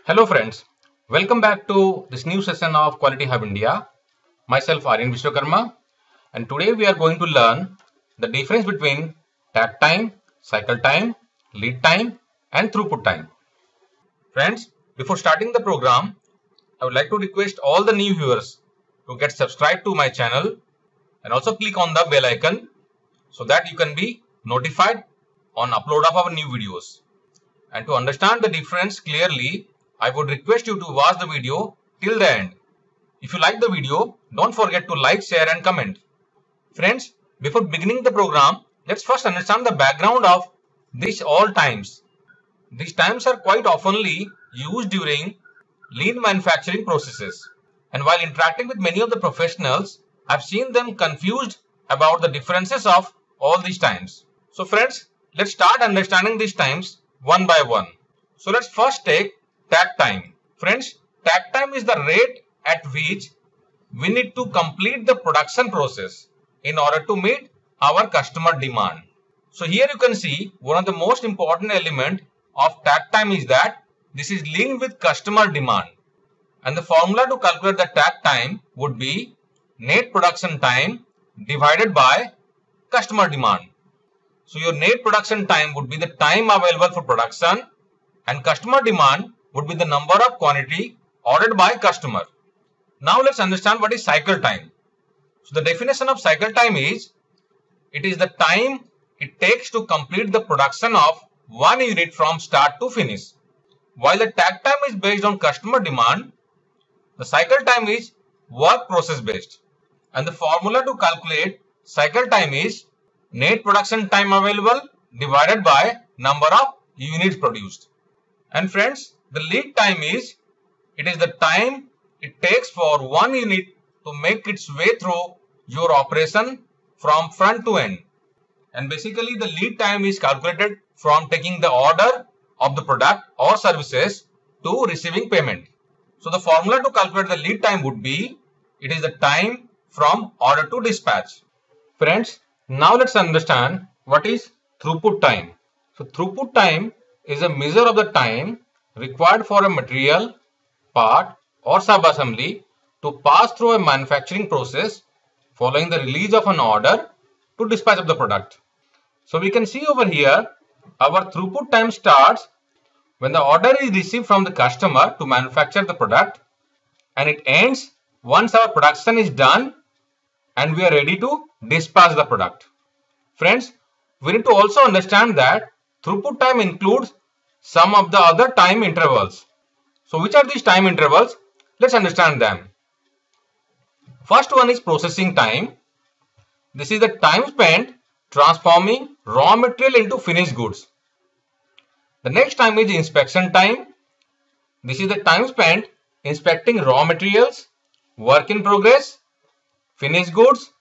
Hello friends, welcome back to this new session of Quality Hub India. Myself Aryan Vishwakarma, and today we are going to learn the difference between takt time, cycle time, lead time and throughput time. Friends, before starting the program, I would like to request all the new viewers to get subscribed to my channel and also click on the bell icon so that you can be notified on upload of our new videos. And to understand the difference clearly, I would request you to watch the video till the end. If you like the video, don't forget to like, share and comment. Friends, before beginning the program, let's first understand the background of these all times. These times are quite oftenly used during lean manufacturing processes. And while interacting with many of the professionals, I've seen them confused about the differences of all these times. So friends, let's start understanding these times one by one. So let's first take takt time. Friends, takt time is the rate at which we need to complete the production process in order to meet our customer demand. So here you can see one of the most important element of takt time is that this is linked with customer demand. And the formula to calculate the takt time would be net production time divided by customer demand. So your net production time would be the time available for production and customer demand would be the number of quantity ordered by customer. Now let's understand what is cycle time. So the definition of cycle time is, it is the time it takes to complete the production of one unit from start to finish. While the takt time is based on customer demand, the cycle time is work process based. And the formula to calculate cycle time is net production time available divided by number of units produced. And friends, the lead time is, it is the time it takes for one unit to make its way through your operation from front to end. And basically the lead time is calculated from taking the order of the product or services to receiving payment. So the formula to calculate the lead time would be, it is the time from order to dispatch. Friends, now let's understand what is throughput time. So throughput time is a measure of the time required for a material, part or sub-assembly to pass through a manufacturing process following the release of an order to dispatch of the product. So we can see over here, our throughput time starts when the order is received from the customer to manufacture the product, and it ends once our production is done and we are ready to dispatch the product. Friends, we need to also understand that throughput time includes some of the other time intervals. So which are these time intervals? Let's understand them. First one is processing time. This is the time spent transforming raw material into finished goods. The next time is inspection time. This is the time spent inspecting raw materials, work in progress, finished goods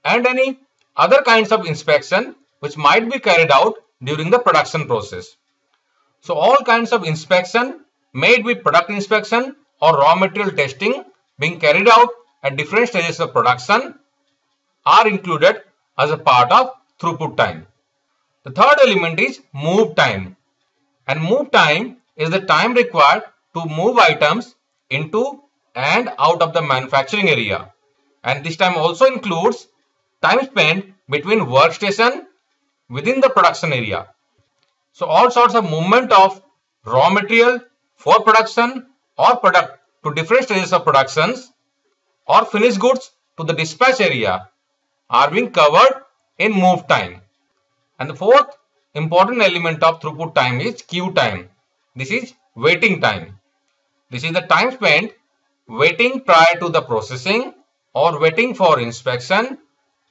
and any other kinds of inspection which might be carried out during the production process. So all kinds of inspection, may it be product inspection or raw material testing being carried out at different stages of production, are included as a part of throughput time. The third element is move time. And move time is the time required to move items into and out of the manufacturing area. And this time also includes time spent between workstation within the production area. So all sorts of movement of raw material for production or product to different stages of productions or finished goods to the dispatch area are being covered in move time. And the fourth important element of throughput time is queue time. This is waiting time. This is the time spent waiting prior to the processing or waiting for inspection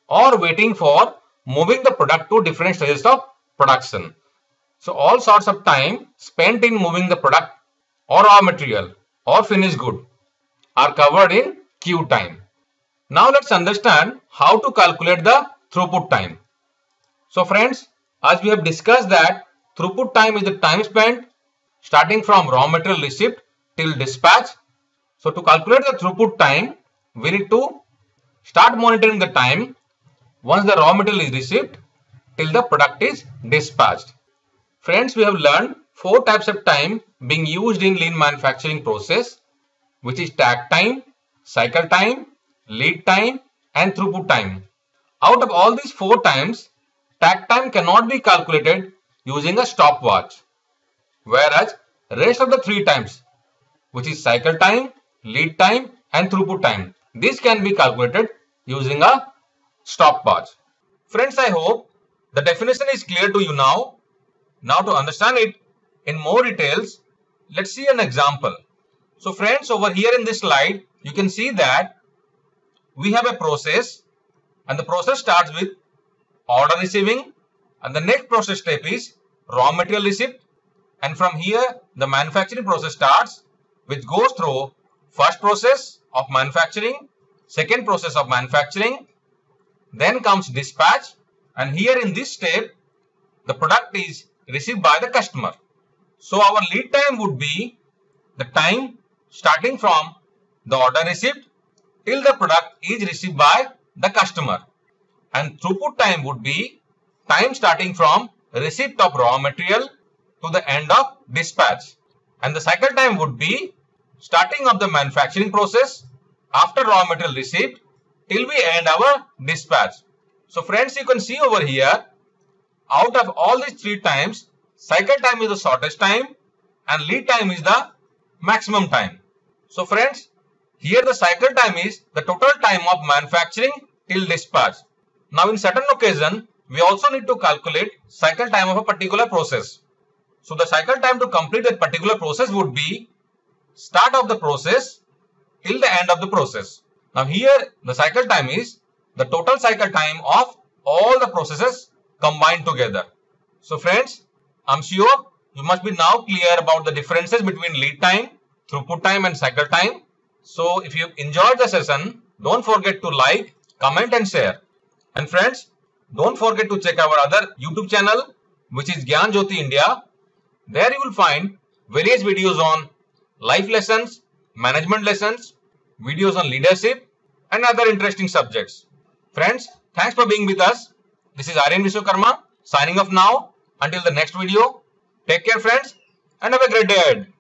or waiting for moving the product to different stages of production. So all sorts of time spent in moving the product or raw material or finished good are covered in queue time. Now let's understand how to calculate the throughput time. So friends, as we have discussed that throughput time is the time spent starting from raw material receipt till dispatch. So to calculate the throughput time, we need to start monitoring the time once the raw material is received till the product is dispatched. Friends, we have learned four types of time being used in lean manufacturing process, which is takt time, cycle time, lead time, and throughput time. Out of all these four times, takt time cannot be calculated using a stopwatch, whereas rest of the three times, which is cycle time, lead time, and throughput time, this can be calculated using a stopwatch. Friends, I hope the definition is clear to you now. Now to understand it in more details, let's see an example. So friends, over here in this slide, you can see that we have a process, and the process starts with order receiving, and the next process step is raw material receipt, and from here the manufacturing process starts, which goes through first process of manufacturing, second process of manufacturing, then comes dispatch, and here in this step the product is received by the customer. So our lead time would be the time starting from the order receipt till the product is received by the customer, and throughput time would be time starting from receipt of raw material to the end of dispatch, and the cycle time would be starting of the manufacturing process after raw material receipt till we end our dispatch. So friends, you can see over here, out of all these three times, cycle time is the shortest time and lead time is the maximum time. So friends, here the cycle time is the total time of manufacturing till dispatch. Now in certain occasion, we also need to calculate cycle time of a particular process. So the cycle time to complete that particular process would be start of the process till the end of the process. Now here the cycle time is the total cycle time of all the processes combined together. So friends, I'm sure you must be now clear about the differences between lead time, throughput time and cycle time. So if you enjoyed the session, don't forget to like, comment and share. And friends, don't forget to check our other YouTube channel, which is Gyan Jyoti India. There you will find various videos on life lessons, management lessons, videos on leadership and other interesting subjects. Friends, thanks for being with us. This is Aryan Vishwakarma signing off now. Until the next video, take care friends and have a great day ahead.